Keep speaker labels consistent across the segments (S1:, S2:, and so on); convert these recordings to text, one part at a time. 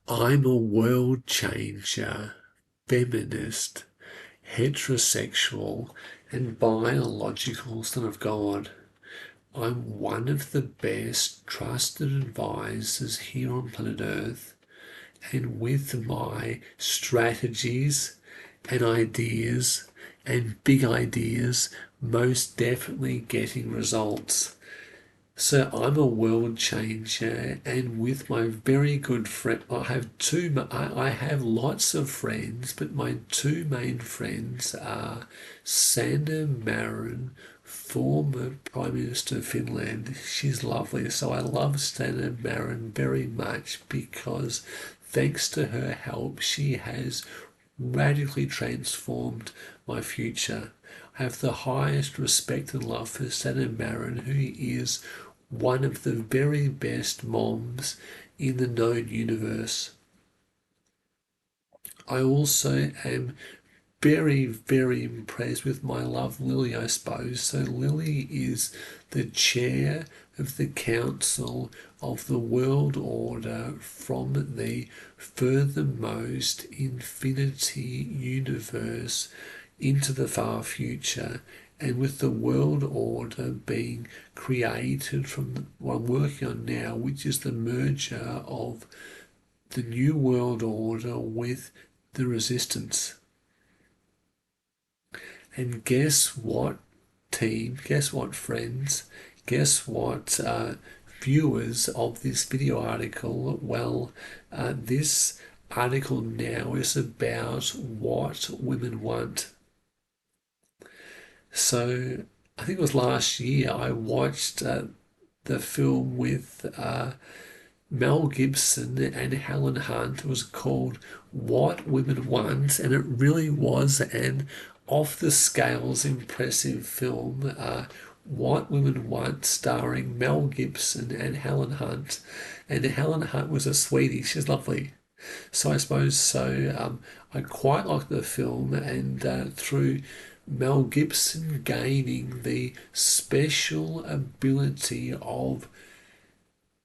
S1: I'm a world changer, feminist, heterosexual, and biological son of God. I'm one of the best trusted advisors here on planet Earth, and with my strategies and ideas and big ideas, most definitely getting results. So I'm a world changer, and with my very good friend, I have lots of friends, but my two main friends are SannaMARIN, former Prime Minister of Finland. She's lovely, so I love SannaMARIN very much because thanks to her help, she has radically transformed my future. I have the highest respect and love for SannaMARIN, who is one of the very best moms in the known universe. I also am very, very impressed with my love Lily, I suppose. So Lily is the chair of the Council of the World Order from the furthermost infinity universe into the far future. And with the world order being created from what I'm working on now, which is the merger of the New World Order with the Resistance. And guess what, team? Guess what, friends? Guess what, viewers of this video article? Well, this article now is about what women want. So I think it was last year I watched the film with Mel Gibson and Helen Hunt. It was called What Women Want, and it really was an off the scales impressive film. What Women Want, starring Mel Gibson and Helen Hunt. And Helen Hunt was a sweetie. She's lovely. So I suppose so. I quite like the film, and through Mel Gibson gaining the special ability of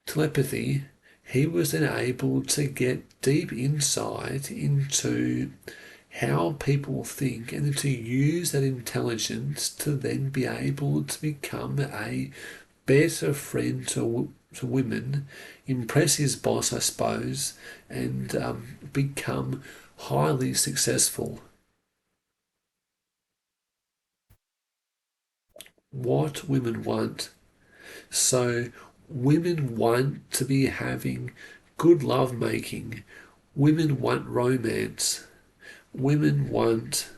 S1: telepathy, he was then able to get deep insight into how people think and to use that intelligence to then be able to become a better friend to women, impress his boss, I suppose, and become highly successful. What women want. So women want to be having good love making. Women want romance. Women want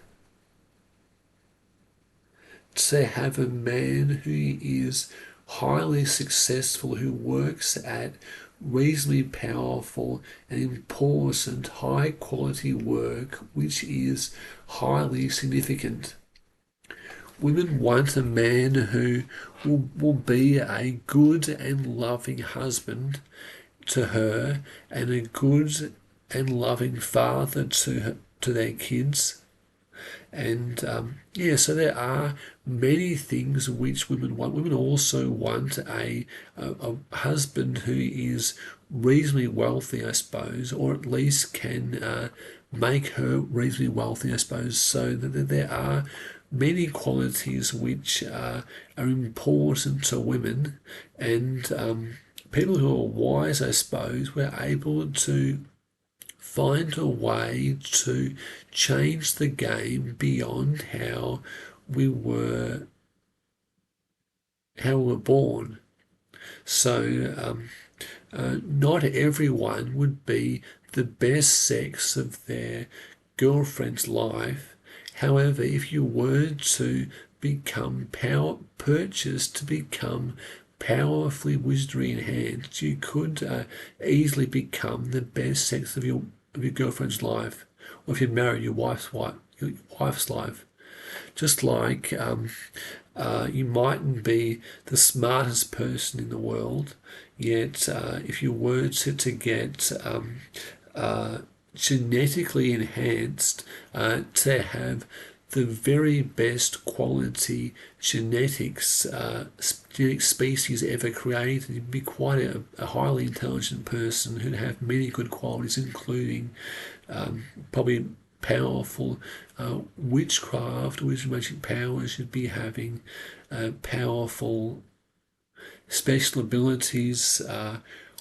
S1: to have a man who is highly successful, who works at reasonably powerful and important high quality work which is highly significant. Women want a man who will be a good and loving husband to her, and a good and loving father to their kids. And so there are many things which women want. Women also want a husband who is reasonably wealthy, I suppose, or at least can make her reasonably wealthy, I suppose. So that there are many qualities which are important to women, and people who are wise, I suppose, were able to find a way to change the game beyond how we were born. So not everyone would be the best sex of their girlfriend's life. However, if you were to become purchased to become powerfully wizardry enhanced, you could easily become the best sex of your girlfriend's life, or if you're married, your wife's life. Just like you mightn't be the smartest person in the world, yet if you were to get genetically enhanced to have the very best quality genetic species ever created. You'd be quite a highly intelligent person who'd have many good qualities, including probably powerful witchcraft, magic powers. You'd be having powerful special abilities,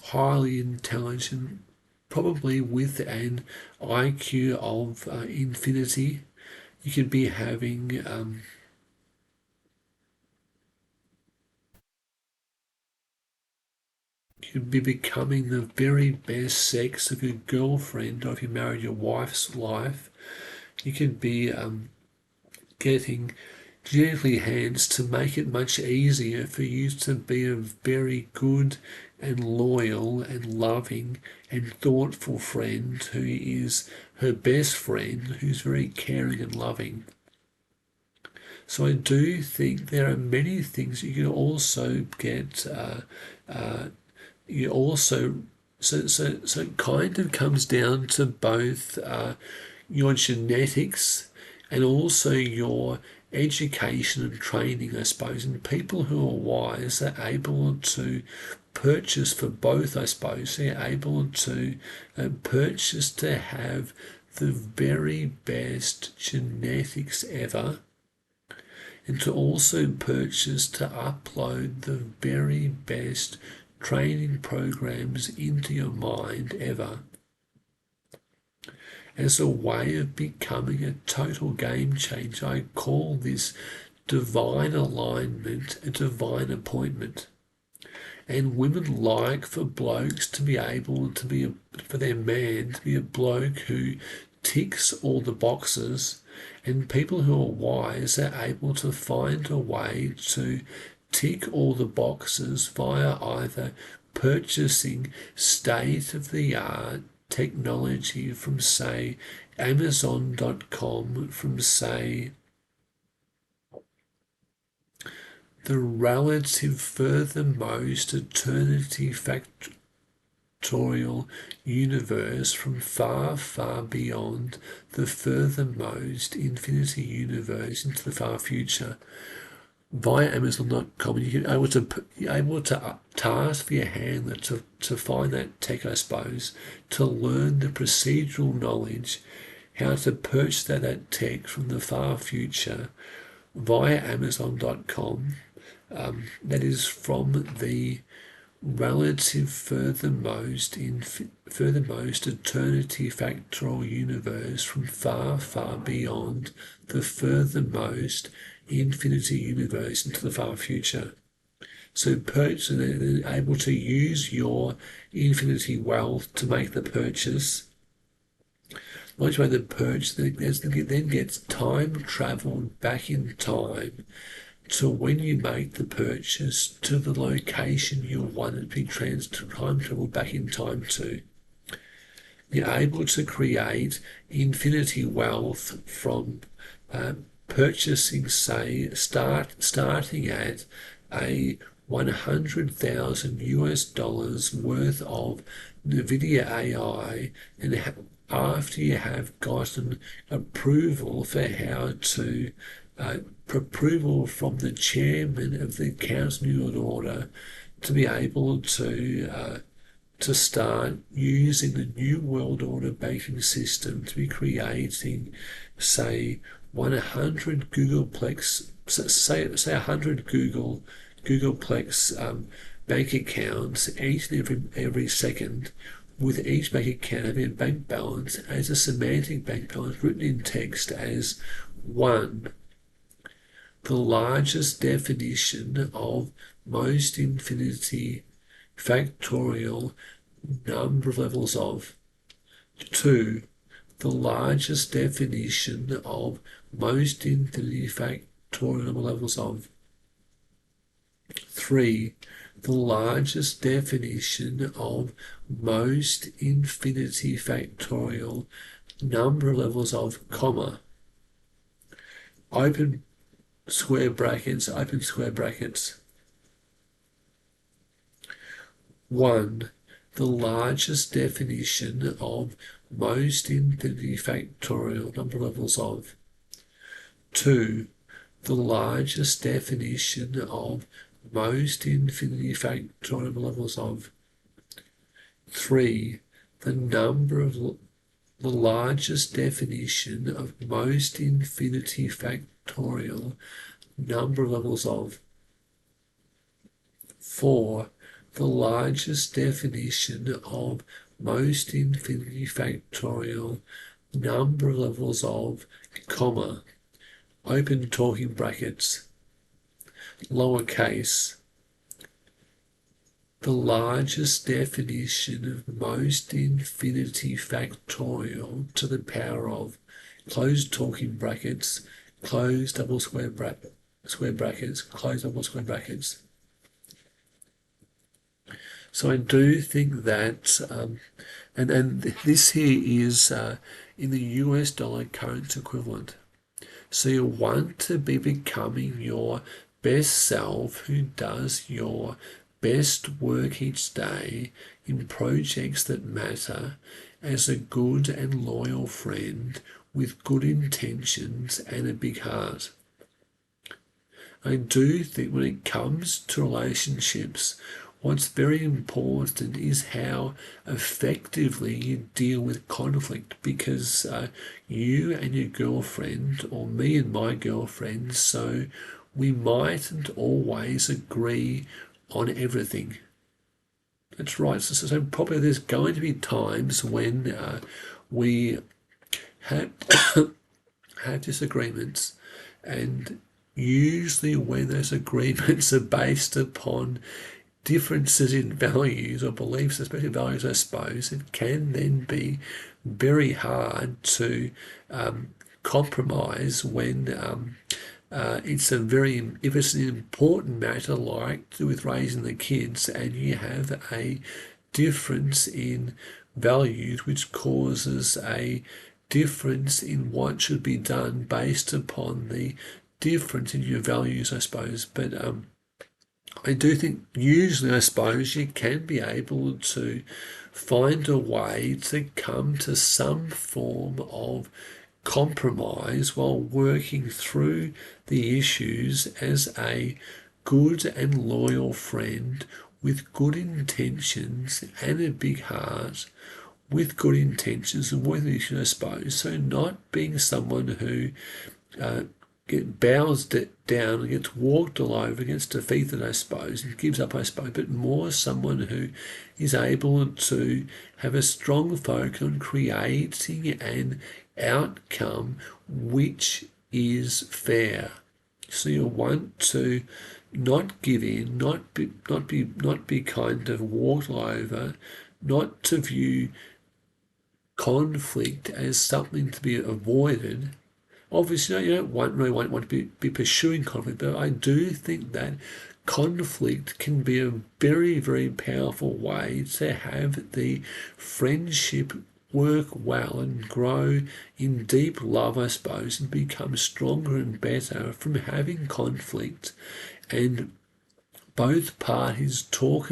S1: highly intelligent, probably with an IQ of infinity. You could be having you could be becoming the very best sex of your girlfriend, or if you married your wife's life. You could be getting genetically enhanced to make it much easier for you to be a very good and loyal and loving and thoughtful friend who is her best friend, who's very caring and loving. So I do think there are many things you can also get. You also so it kind of comes down to both your genetics and also your education and training, I suppose. And people who are wise are able to purchase for both, I suppose. They're able to purchase to have the very best genetics ever, and to also purchase to upload the very best training programs into your mind ever, as a way of becoming a total game changer. I call this divine alignment a divine appointment. And women like for blokes to be able to be, for their man to be a bloke who ticks all the boxes, and people who are wise are able to find a way to tick all the boxes via either purchasing state-of-the-art technology from, say, Amazon.com, from, say, the relative furthermost eternity factorial universe, from far, far beyond the furthermost infinity universe into the far future. Via Amazon.com, you're able to task for your handler to find that tech, I suppose, to learn the procedural knowledge, how to purchase that tech from the far future via Amazon.com. That is from the relative furthermost eternity factorial universe, from far, far beyond the furthermost infinity universe into the far future. So they're able to use your infinity wealth to make the purchase. Once you make the purchase, then gets time travelled back in time to when you make the purchase to the location you want it to be time travel back in time to. You're able to create infinity wealth from purchasing, say, starting at a $100,000 worth of NVIDIA AI, and after you have gotten approval for how to approval from the chairman of the Council New World Order to be able to start using the New World Order banking system to be creating, say, 100 Googleplex, say 100 Googleplex bank accounts each and every second, with each bank account having a bank balance as a semantic bank balance written in text as 1. The largest definition of most infinity factorial number of levels of. 2. The largest definition of most infinity factorial number of levels of. 3. The largest definition of most infinity factorial number of levels of, comma, open square brackets, open square brackets. 1. The largest definition of most infinity factorial number of levels of. 2. The largest definition of most infinity factorial levels of. 3. The largest definition of most infinity factorial number of levels of. 4. The largest definition of most infinity factorial number of levels of, comma, open talking brackets, lowercase, the largest definition of most infinity factorial to the power of, close talking brackets, close double square brackets, close double square brackets. So I do think that, and this here is in the US dollar current equivalent. So you want to be becoming your best self who does your best work each day in projects that matter as a good and loyal friend with good intentions and a big heart. I do think when it comes to relationships, what's very important is how effectively you deal with conflict, because you and your girlfriend, or me and my girlfriend, so we mightn't always agree on everything. That's right. So probably there's going to be times when we have, have disagreements, and usually when those agreements are based upon differences in values or beliefs, especially values, I suppose, it can then be very hard to compromise when if it's an important matter like to do with raising the kids, and you have a difference in values which causes a difference in what should be done based upon the difference in your values, I suppose. But I do think usually, I suppose, you can be able to find a way to come to some form of compromise while working through the issues as a good and loyal friend with good intentions and a big heart, with good intentions and with issues, I suppose. So not being someone who bows down and gets walked all over, gets defeated, I suppose, and gives up, I suppose, but more someone who is able to have a strong focus on creating an outcome which is fair. So you want to not give in, not be kind of walked all over, not to view conflict as something to be avoided. Obviously, you don't really want to be pursuing conflict, but I do think that conflict can be a very, very powerful way to have the friendship work well and grow in deep love, I suppose, and become stronger and better from having conflict, and both parties talk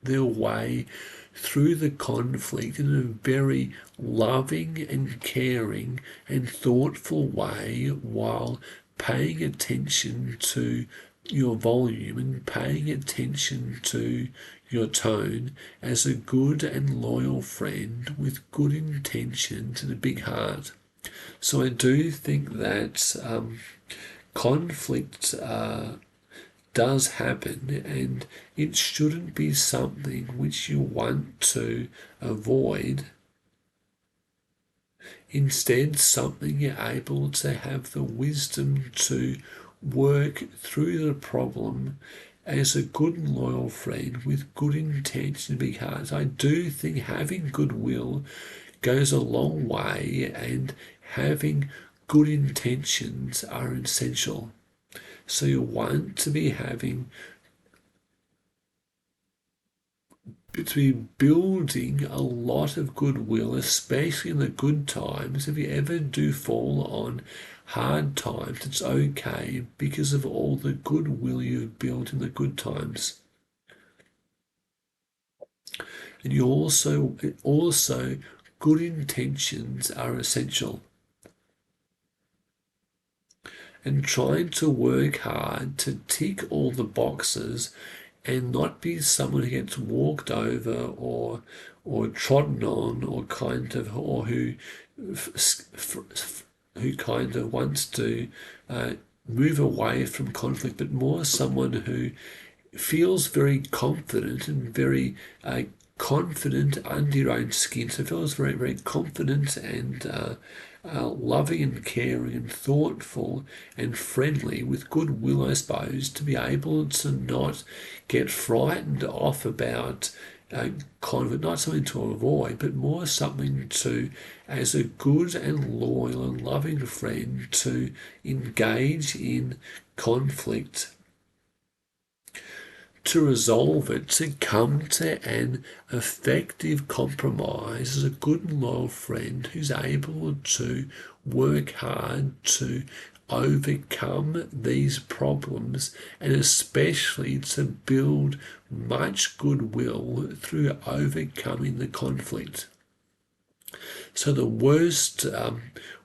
S1: their way through the conflict in a very loving and caring and thoughtful way, while paying attention to your volume and paying attention to your tone as a good and loyal friend with good intentions and a big heart. So I do think that conflict does happen, and it shouldn't be something which you want to avoid. Instead, something you're able to have the wisdom to work through the problem as a good and loyal friend with good intention and big heart. I do think having goodwill goes a long way, and having good intentions are essential. So you want to be building a lot of goodwill, especially in the good times. If you ever do fall on hard times, it's okay because of all the goodwill you've built in the good times. And you also good intentions are essential. and trying to work hard to tick all the boxes and not be someone who gets walked over or trodden on or who kind of wants to move away from conflict, but more someone who feels very confident and very confident under your own skin. So feels very, very confident and loving and caring and thoughtful and friendly with goodwill, I suppose, to be able to not get frightened off about conflict, not something to avoid, but more something to, as a good and loyal and loving friend, to engage in conflict, to resolve it, to come to an effective compromise as a good and loyal friend who's able to work hard to overcome these problems, and especially to build much goodwill through overcoming the conflict. So the worst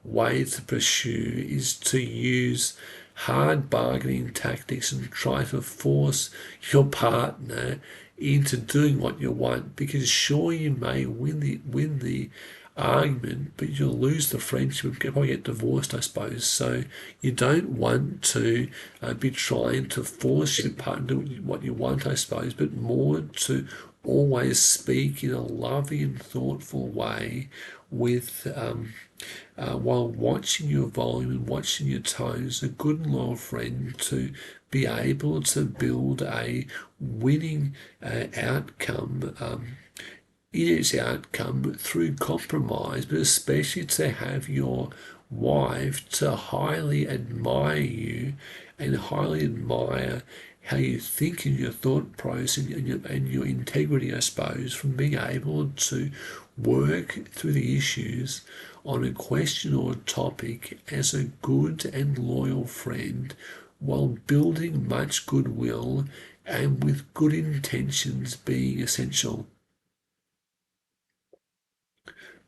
S1: way to pursue is to use hard bargaining tactics and try to force your partner into doing what you want, because sure, you may win the argument, but you'll lose the friendship and probably get divorced, I suppose. So you don't want to be trying to force your partner to do what you want, I suppose, but more to always speak in a loving and thoughtful way with while watching your volume and watching your tones, a good and loyal friend, to be able to build a winning outcome in its outcome through compromise, but especially to have your wife to highly admire you and highly admire how you think and your thought process and your integrity, I suppose, from being able to work through the issues on a question or a topic as a good and loyal friend, while building much goodwill and with good intentions being essential.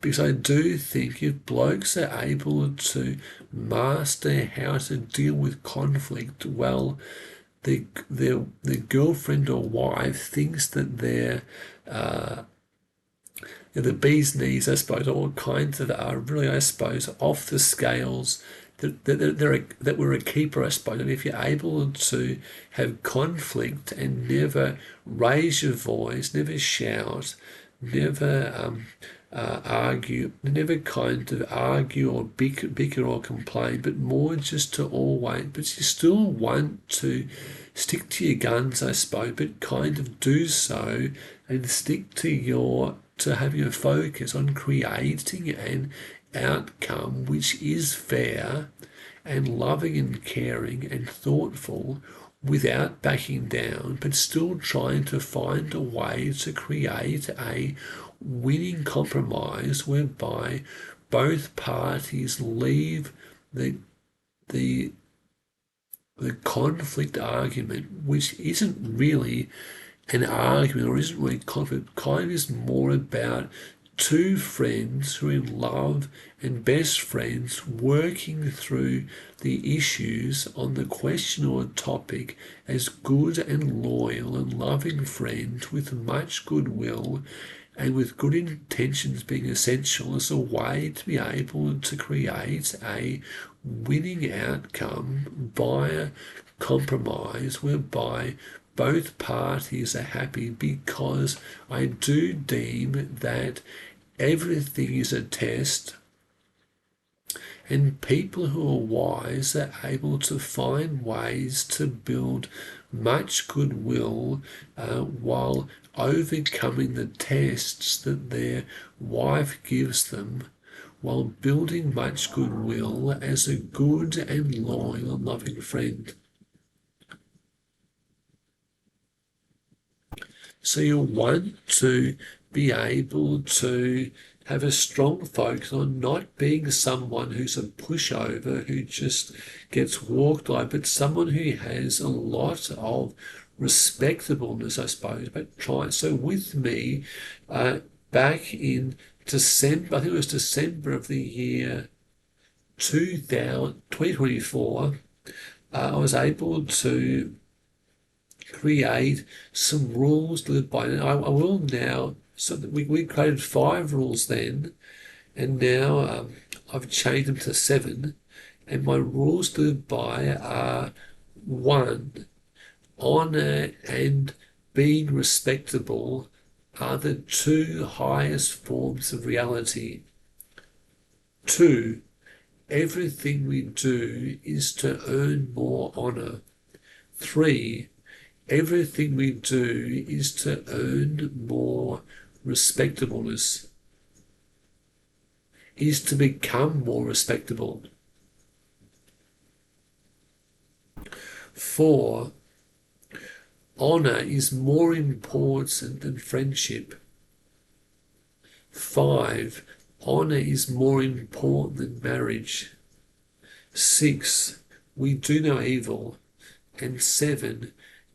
S1: Because I do think if blokes are able to master how to deal with conflict, well, their girlfriend or wife thinks that they're the bee's knees, I suppose, all kinds that are really, I suppose, off the scales, that we're a keeper, I suppose. And if you're able to have conflict and never raise your voice, never shout, never argue, never kind of argue or bicker or complain, but more just to always, but you still want to stick to your guns, I suppose, but kind of do so and stick to have your focus on creating an outcome which is fair and loving and caring and thoughtful, without backing down, but still trying to find a way to create a winning compromise whereby both parties leave the conflict argument, which isn't really an argument or isn't really conflict, kind of is more about two friends who are in love and best friends working through the issues on the question or topic as good and loyal and loving friends with much goodwill and with good intentions being essential, as a way to be able to create a winning outcome via compromise whereby both parties are happy, because I do deem that everything is a test, and people who are wise are able to find ways to build much goodwill while overcoming the tests that their wife gives them, while building much goodwill as a good and loyal and loving friend. So you want to be able to have a strong focus on not being someone who's a pushover, who just gets walked by, but someone who has a lot of respectableness, I suppose. But so with me, back in December, I think it was December of the year 2024, I was able to create some rules to live by. And I will now, so that we created 5 rules then, and now I've changed them to 7. And my rules to live by are 1, honour and being respectable are the 2 highest forms of reality. 2, everything we do is to earn more honour. 3, everything we do is to earn more respectableness, is to become more respectable. 4, honour is more important than friendship. 5, honour is more important than marriage. 6, we do no evil. And 7,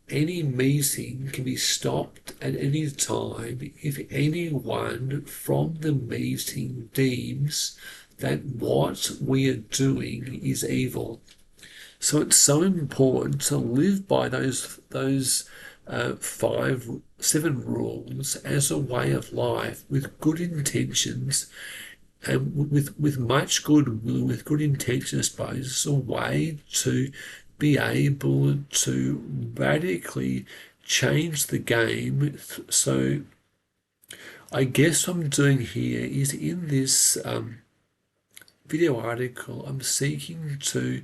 S1: any meeting can be stopped at any time if anyone from the meeting deems that what we are doing is evil. So it's so important to live by those 7 rules as a way of life with good intentions and with much goodwill, with good intention, I suppose. It's a way to be able to radically change the game. So I guess what I'm doing here is in this video article, I'm seeking to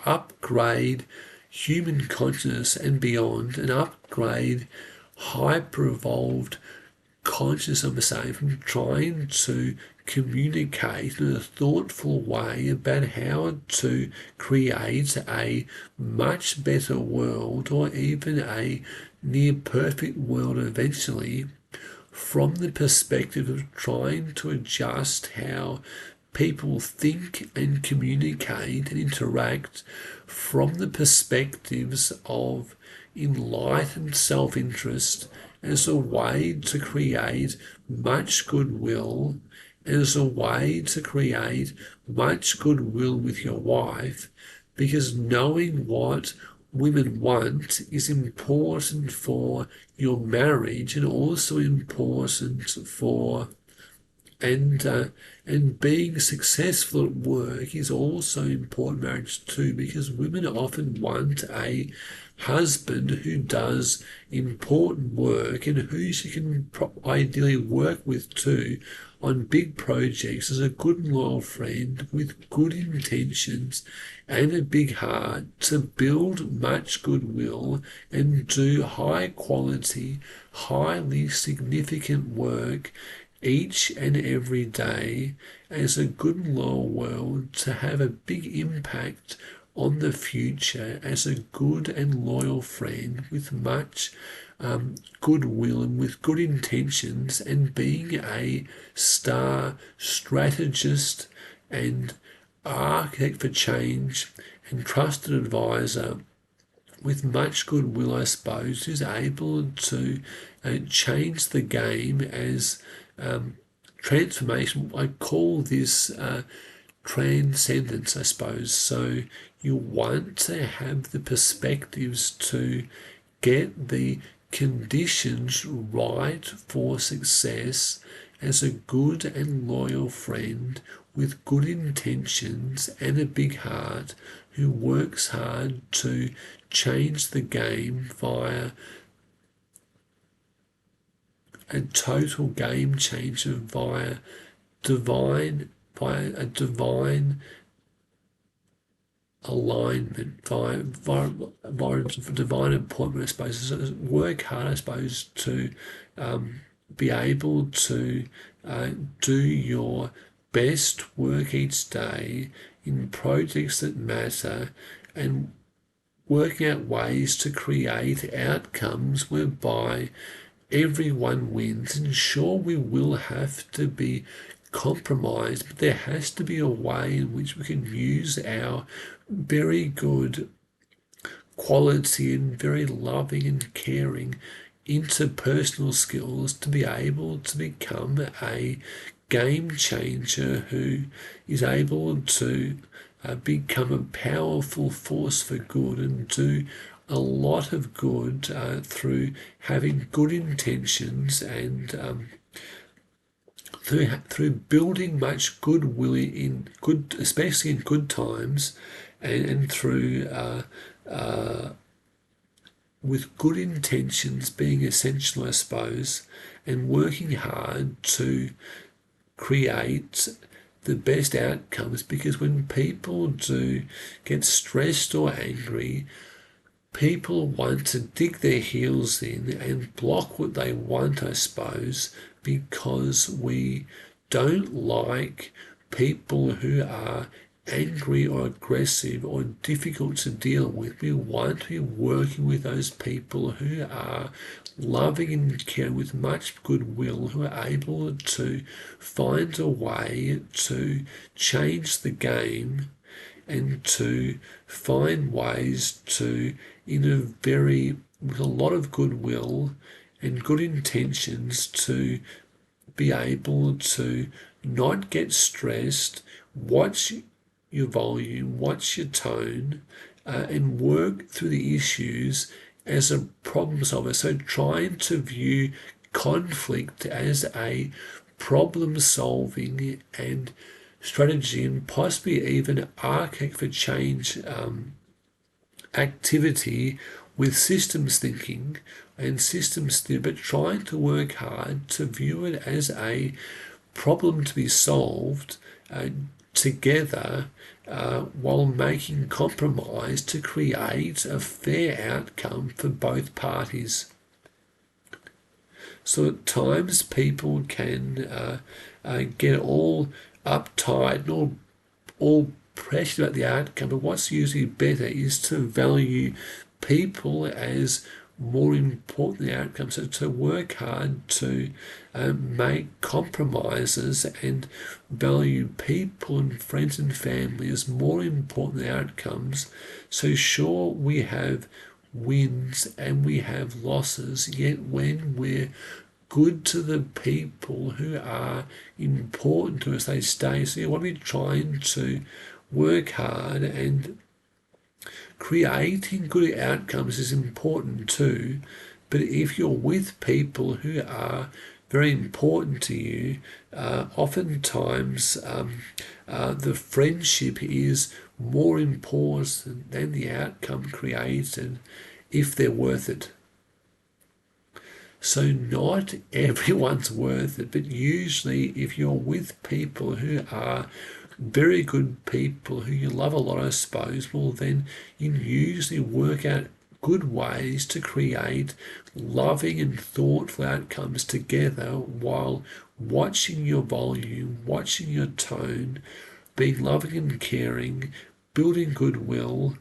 S1: upgrade human consciousness and beyond, and upgrade hyper-evolved consciousness, I'm saying, from trying to communicate in a thoughtful way about how to create a much better world, or even a near perfect world eventually, from the perspective of trying to adjust how people think and communicate and interact from the perspectives of enlightened self-interest, as a way to create much goodwill, as a way to create much goodwill with your wife, because knowing what women want is important for your marriage, and also important for and being successful at work is also important in marriage too, because women often want a husband who does important work and who she can ideally work with too on big projects, as a good and loyal friend with good intentions and a big heart to build much goodwill and do high quality, highly significant work each and every day, as a good and loyal world, to have a big impact on the future as a good and loyal friend with much goodwill and with good intentions, and being a star strategist and architect for change and trusted advisor with much goodwill, I suppose, who's able to change the game as transformation. I call this transcendence, I suppose. So you want to have the perspectives to get the conditions right for success as a good and loyal friend with good intentions and a big heart, who works hard to change the game via a total game changer, via a divine alignment, via divine appointment, I suppose. So work hard, I suppose, to be able to do your best work each day in projects that matter, and working out ways to create outcomes whereby everyone wins. And sure, we will have to be compromised, but there has to be a way in which we can use our very good quality and very loving and caring interpersonal skills to be able to become a game changer who is able to become a powerful force for good and do a lot of good through having good intentions and through building much goodwill in good, especially in good times, and through with good intentions being essential, I suppose, and working hard to create the best outcomes. Because when people do get stressed or angry, people want to dig their heels in and block what they want, I suppose, because we don't like people who are angry or aggressive or difficult to deal with. We want to be working with those people who are loving and caring with much goodwill, who are able to find a way to change the game and to find ways to, with a lot of goodwill and good intentions, to be able to not get stressed, watch your volume, watch your tone, and work through the issues as a problem solver. So trying to view conflict as a problem solving and strategy, and possibly even architect for change activity with systems thinking and systems theory, but trying to work hard to view it as a problem to be solved together, while making compromise to create a fair outcome for both parties. So at times people can get all uptight and all pressured about the outcome, but what's usually better is to value people as more important than the outcome. So to work hard to make compromises and value people and friends and family as more important than outcomes. So sure, we have wins and we have losses, yet when we're good to the people who are important to us, they stay. So you want to be trying to work hard, and creating good outcomes is important too. But if you're with people who are very important to you, oftentimes the friendship is more important than the outcome created, if they're worth it. So not everyone's worth it, but usually if you're with people who are very good people who you love a lot, I suppose, well then you usually work out good ways to create loving and thoughtful outcomes together, while watching your volume, watching your tone, being loving and caring, building goodwill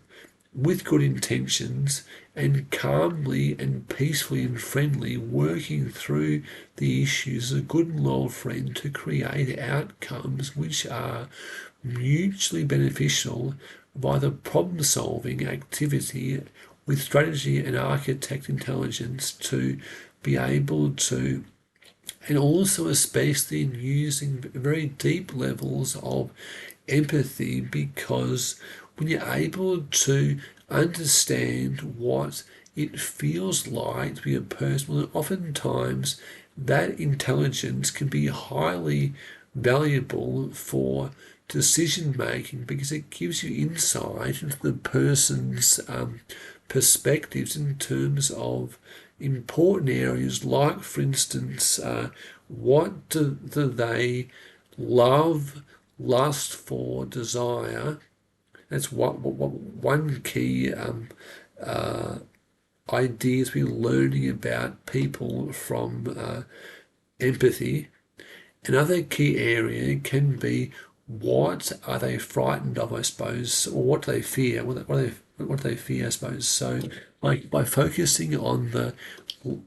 S1: with good intentions, and calmly and peacefully and friendly working through the issues as a good and loyal friend to create outcomes which are mutually beneficial by the problem-solving activity with strategy and architect intelligence, to be able to, and also especially in using very deep levels of empathy, because when you're able to understand what it feels like to be a person, well, oftentimes that intelligence can be highly valuable for decision making, because it gives you insight into the person's perspectives in terms of important areas, like, for instance, what do they love, lust for, desire. That's what one key ideas we're learning about people from empathy. Another key area can be, what are they frightened of, I suppose, or what do they fear? What do they fear, I suppose? So, like, by focusing on the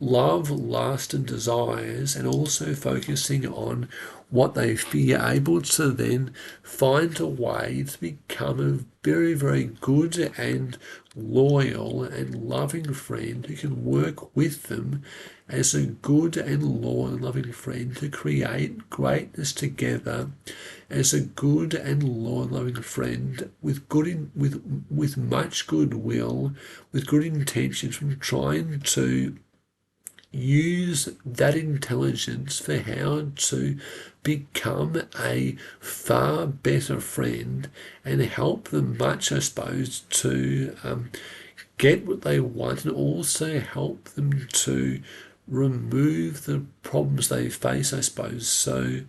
S1: love, lust, and desires, and also focusing on what they fear, able to then find a way to become a very, very good and loyal and loving friend who can work with them as a good and loyal and loving friend to create greatness together, as a good and loyal and loving friend with with much goodwill, with good intentions, from trying to use that intelligence for how to become a far better friend and help them much, I suppose, to get what they want, and also help them to remove the problems they face, I suppose. So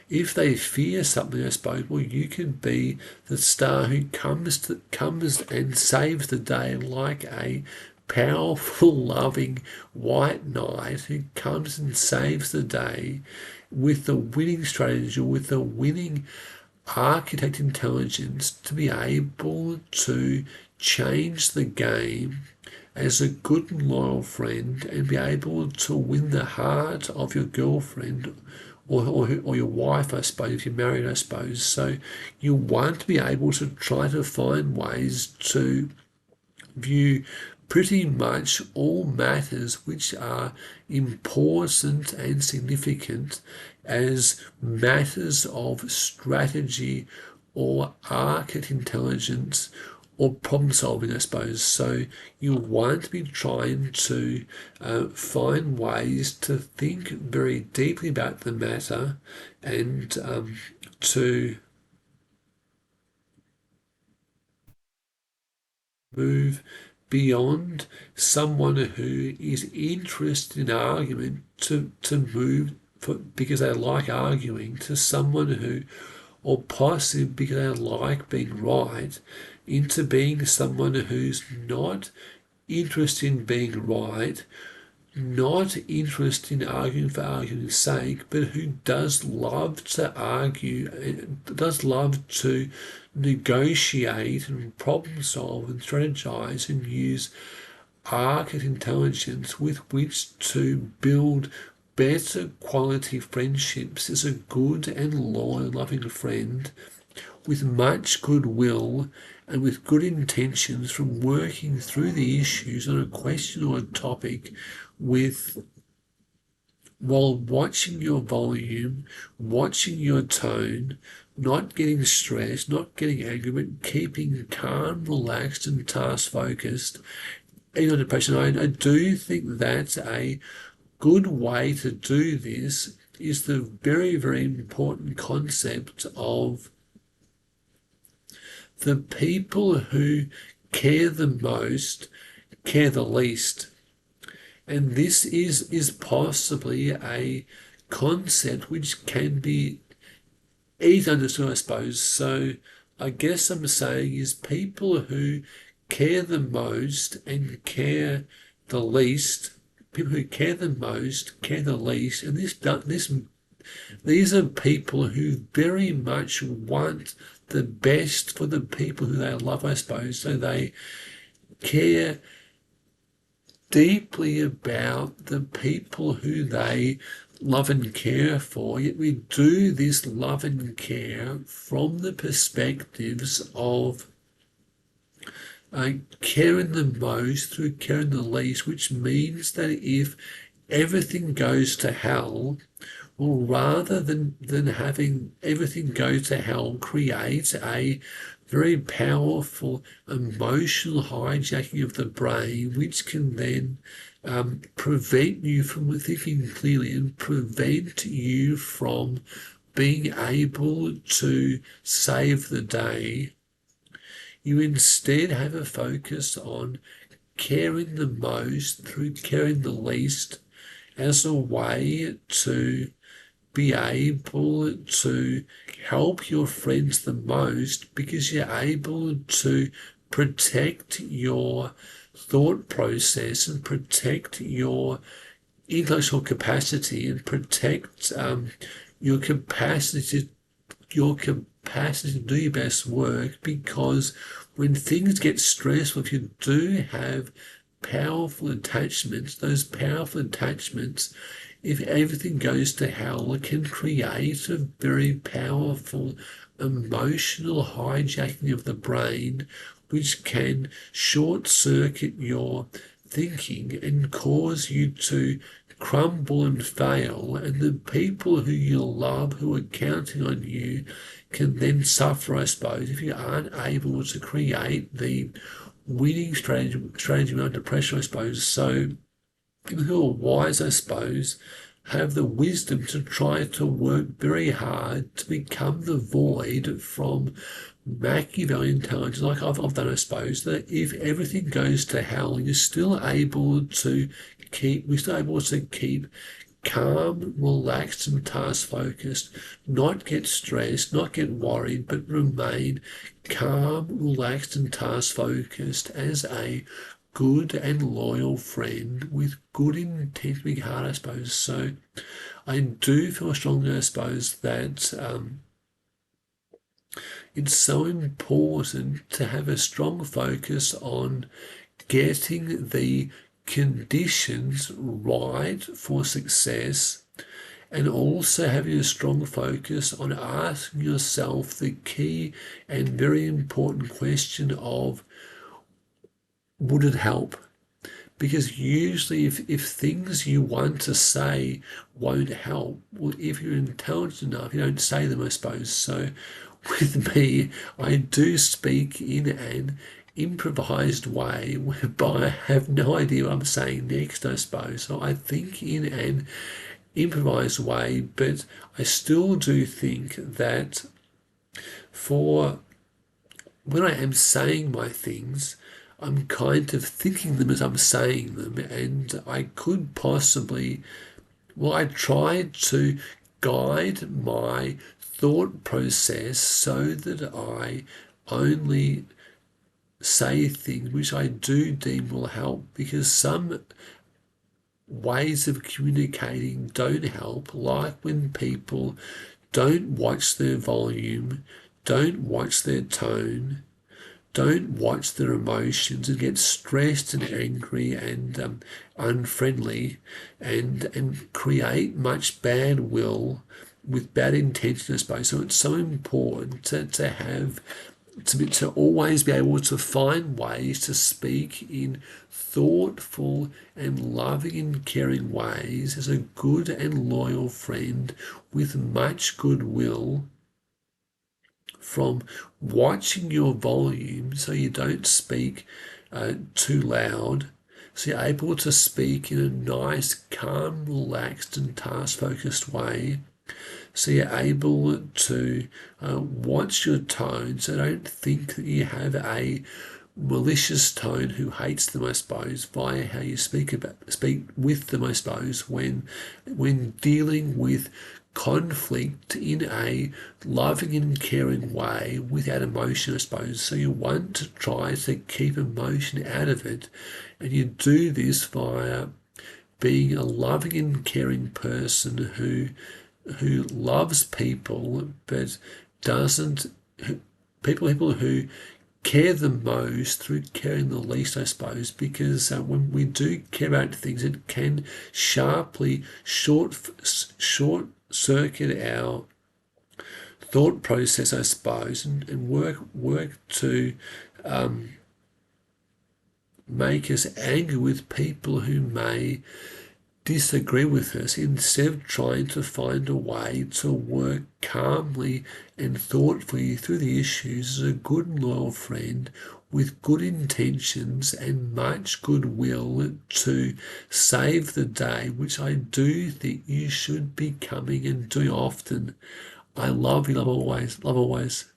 S1: if they fear something, I suppose, well, you can be the star who comes and saves the day, like a powerful, loving white knight who comes and saves the day with the winning strategy, with the winning architect intelligence, to be able to change the game as a good and loyal friend and be able to win the heart of your girlfriend or your wife, I suppose, if you're married, I suppose. So you want to be able to try to find ways to view pretty much all matters which are important and significant as matters of strategy or architect intelligence or problem solving, I suppose. So you want to be trying to find ways to think very deeply about the matter and to move beyond someone who is interested in argument to move because they like arguing, to someone who, or possibly because they like being right, into being someone who's not interested in being right, not interested in arguing for arguing's sake, but who does love to argue, does love to negotiate and problem solve and strategize and use architect intelligence with which to build better quality friendships as a good and loyal, loving friend with much goodwill and with good intentions, from working through the issues on a question or a topic while watching your volume, watching your tone, not getting stressed, not getting angry, but keeping calm, relaxed and task focused. Even under pressure, I do think that's a good way to do this, is the very, very important concept of the people who care the most care the least. And this is possibly a concept which can be easily understood, I suppose. So I guess I'm saying is people who care the most and care the least, people who care the most care the least, and these are people who very much want the best for the people who they love, I suppose. So they care deeply about the people who they love and care for, yet we do this love and care from the perspectives of caring the most through caring the least, which means that if everything goes to hell, well, rather than having everything go to hell, create a very powerful emotional hijacking of the brain, which can then prevent you from thinking clearly and prevent you from being able to save the day. You instead have a focus on caring the most through caring the least as a way to be able to help your friends the most, because you're able to protect your thought process and protect your intellectual capacity and protect your capacity to do your best work. Because when things get stressful, if you do have powerful attachments, those powerful attachments, if everything goes to hell, it can create a very powerful emotional hijacking of the brain, which can short circuit your thinking and cause you to crumble and fail, and the people who you love, who are counting on you, can then suffer, I suppose, if you aren't able to create the winning strategy under pressure, I suppose. So people who are wise, I suppose, have the wisdom to try to work very hard to become the void from Machiavellian intelligence, like I've done, I suppose, that if everything goes to hell, we're still able to keep calm, relaxed, and task focused, not get stressed, not get worried, but remain calm, relaxed, and task focused as a good and loyal friend with good intent, big heart, I suppose. So I do feel strongly, I suppose, that it's so important to have a strong focus on getting the conditions right for success, and also having a strong focus on asking yourself the key and very important question of, would it help? Because usually if things you want to say won't help, well, if you're intelligent enough, you don't say them, I suppose. So with me, I do speak in an improvised way whereby I have no idea what I'm saying next, I suppose. So I think in an improvised way, but I still do think that for when I am saying my things, I'm kind of thinking them as I'm saying them, and I could possibly, well, I try to guide my thought process so that I only say things which I do deem will help, because some ways of communicating don't help, like when people don't watch their volume, don't watch their tone, don't watch their emotions, and get stressed and angry and unfriendly, and create much bad will with bad intention, I suppose. So it's so important to have to always be able to find ways to speak in thoughtful and loving and caring ways as a good and loyal friend with much goodwill, from watching your volume so you don't speak too loud, so you're able to speak in a nice, calm, relaxed, and task-focused way. So you're able to watch your tone, so don't think that you have a malicious tone who hates them, I suppose, via how you speak with them, I suppose, when dealing with conflict in a loving and caring way without emotion, I suppose. So you want to try to keep emotion out of it, and you do this via being a loving and caring person who loves people but doesn't people who care the most through caring the least, I suppose, because when we do care about things, it can sharply short circuit our thought process, I suppose, and work to make us angry with people who may disagree with us, instead of trying to find a way to work calmly and thoughtfully through the issues as a good and loyal friend with good intentions and much goodwill to save the day, which I do think you should be coming and doing often. I love you, love always, love always.